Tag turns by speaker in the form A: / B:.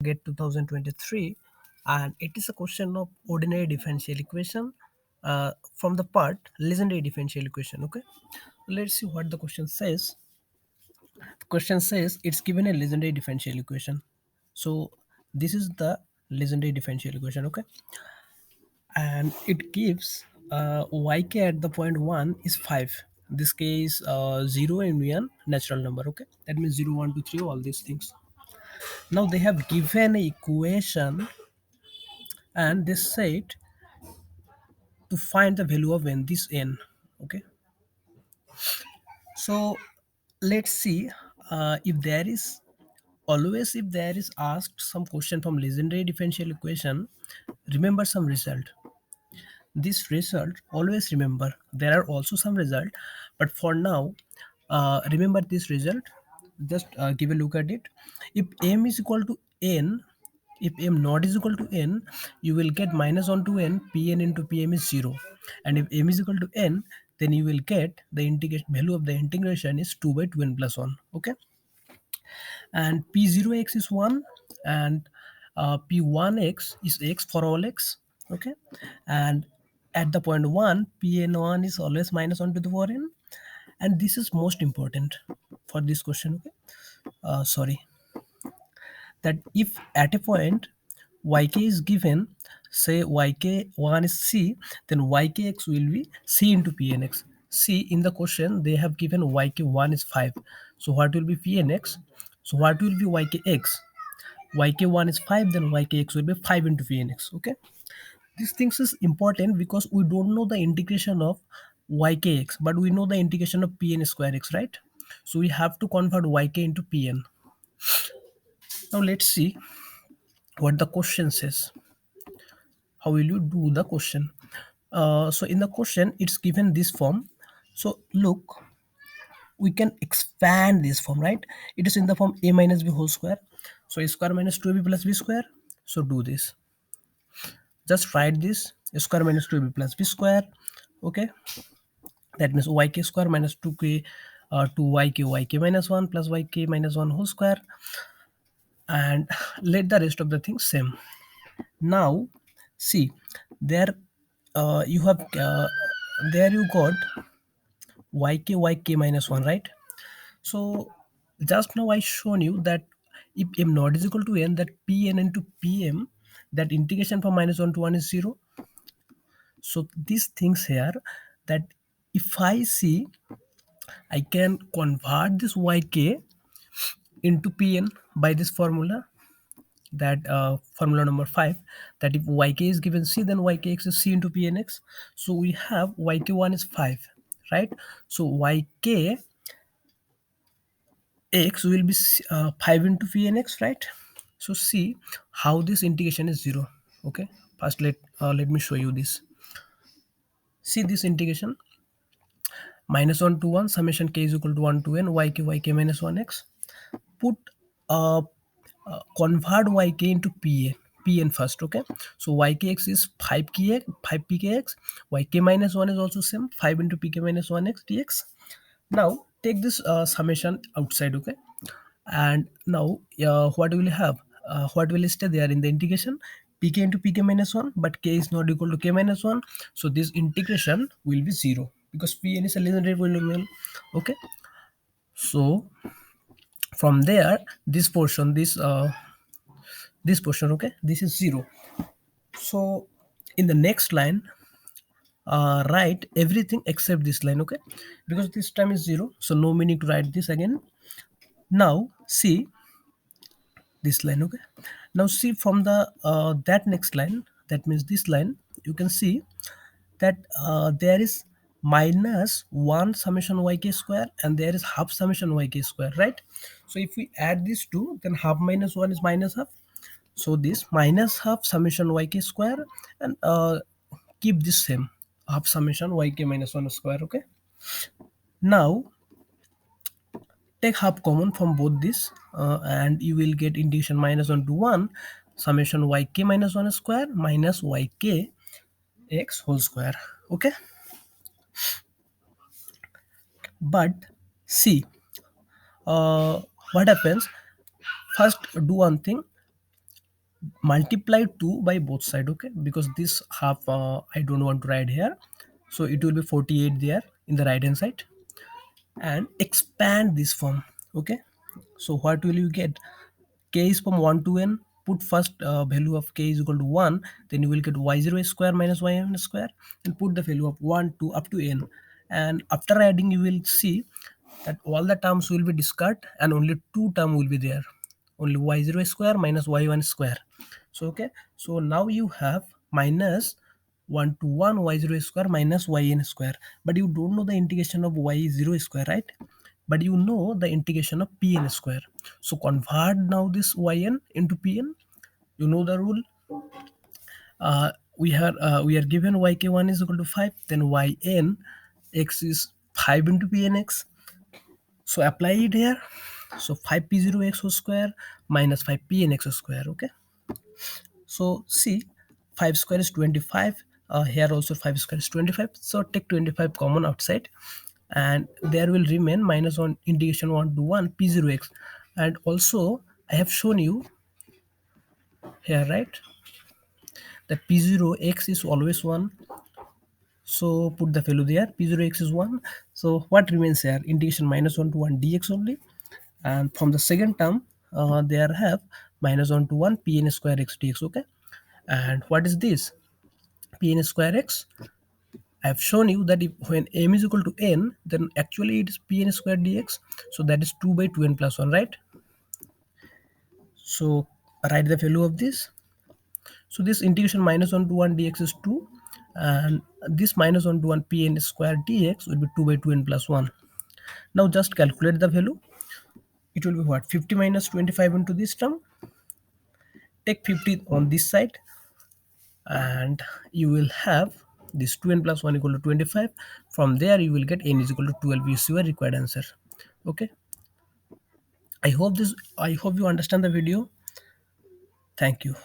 A: get 2023, and it is a question of ordinary differential equation from the part legendary differential equation. Okay, let's see what the question says. The question says it's given a legendary differential equation. So this is the legendary differential equation. Okay, and it gives yk at the point 1 is 5. This case 0 and 1 natural number. Okay, that means 0 1 2 3 all these things. Now they have given an equation and they said to find the value of n, this n. Okay, so let's see if there is always, if there is asked some question from legendary differential equation, remember some result. This result always remember, there are also some result, but for now remember this result. Just give a look at it. If m is equal to n, if m not is equal to n, you will get minus 1 to n, pn into pm is 0. And if m is equal to n, then you will get the integration value of the integration is 2 by 2n plus 1. Okay, and p0x is 1, and p1x is x for all x. Okay, and at the point 1, pn1 is always minus 1 to the power n, and this is most important for this question. Okay, sorry, that if at a point yk is given, say yk1 is c, then ykx will be c into pnx. See, in the question they have given yk1 is 5, so what will be pnx? So what will be ykx? Yk1 is 5, then ykx will be 5 into pnx. Okay, these things is important because we don't know the integration of ykx, but we know the integration of pn square x, right? So we have to convert yk into pn. Now let's see what the question says. How will you do the question? So in the question it's given this form. So look, we can expand this form, right? It is in the form a minus b whole square. So a square minus 2ab plus b square. So do this, just write this, a square minus 2ab plus b square. Okay, that means yk square minus 2k 2yk minus 1 plus yk minus 1 whole square, and let the rest of the things same. Now see, there you have there you got yk minus 1, right? So just now I shown you that if m not is equal to n, that pn into pm, that integration from minus 1 to 1 is 0. So these things here, that if I see, I can convert this yk into pn by this formula, that formula number 5, that if yk is given c, then ykx is c into pnx. So we have yk1 is 5, right? So yk x will be 5 into pnx, right? So see how this integration is 0. Okay, first let me show you this. See this integration, minus 1 to 1 summation k is equal to 1 to n yk minus 1x. Put uh, convert yk into pn first. Okay, so ykx is 5 pkx, yk minus 1 is also same, 5 into pk minus 1x dx. Now take this summation outside. Okay, and now what will have, what will stay there in the integration, pk into pk minus 1, but k is not equal to k minus 1, so this integration will be 0 because pn is a legendary polynomial. Okay, so from there this portion, this portion, okay, this is 0. So in the next line write everything except this line. Okay, because this time is 0, so no meaning to write this again. Now see this line. Okay, now see from the that next line, that means this line, you can see that there is minus 1 summation yk square and there is half summation yk square, right? So if we add these two, then half minus 1 is minus half. So this minus half summation yk square, and keep this same, half summation yk minus 1 square. Okay, now take half common from both this, and you will get integration minus 1 to 1 summation yk minus 1 square minus yk x whole square. Okay, but see what happens. First do one thing, multiply 2 by both side, okay, because this half I don't want to write here, so it will be 48 there in the right hand side, and expand this form, okay. So what will you get? K is from 1 to n. Put first value of k is equal to 1, then you will get y0 square minus yn square, and put the value of 1 to up to n, and after adding you will see that all the terms will be discarded and only two term will be there, only y0 square minus y1 square. So okay, so now you have minus 1 to 1 y0 square minus yn square, but you don't know the integration of y0 square, right? But you know the integration of pn square. So convert now this yn into pn. You know the rule. We are given yk1 is equal to 5, then yn x is 5 into pnx. So apply it here. So 5p0x square minus 5pnx square, okay. So see, 5 square is 25. Here also 5 square is 25. So take 25 common outside, and there will remain minus 1 integration 1 to 1 p0x. And also I have shown you here, right, that p0x is always 1. So put the value there, p0x is 1. So what remains here? Integration minus 1 to 1 dx only. And from the second term, there have minus 1 to 1 pn square x dx, okay. And what is this? Pn square x. I have shown you that if when m is equal to n, then actually it is pn square dx. So that is 2 by 2n plus 1, right? So write the value of this. So this integration minus 1 to 1 dx is 2, and this minus 1 to 1 pn square dx will be 2 by 2n plus 1. Now just calculate the value. It will be what? 50 minus 25 into this term. Take 50 on this side, and you will have this 2n plus 1 equal to 25. From there you will get n is equal to 12. You see your required answer, okay. I hope you understand the video. Thank you.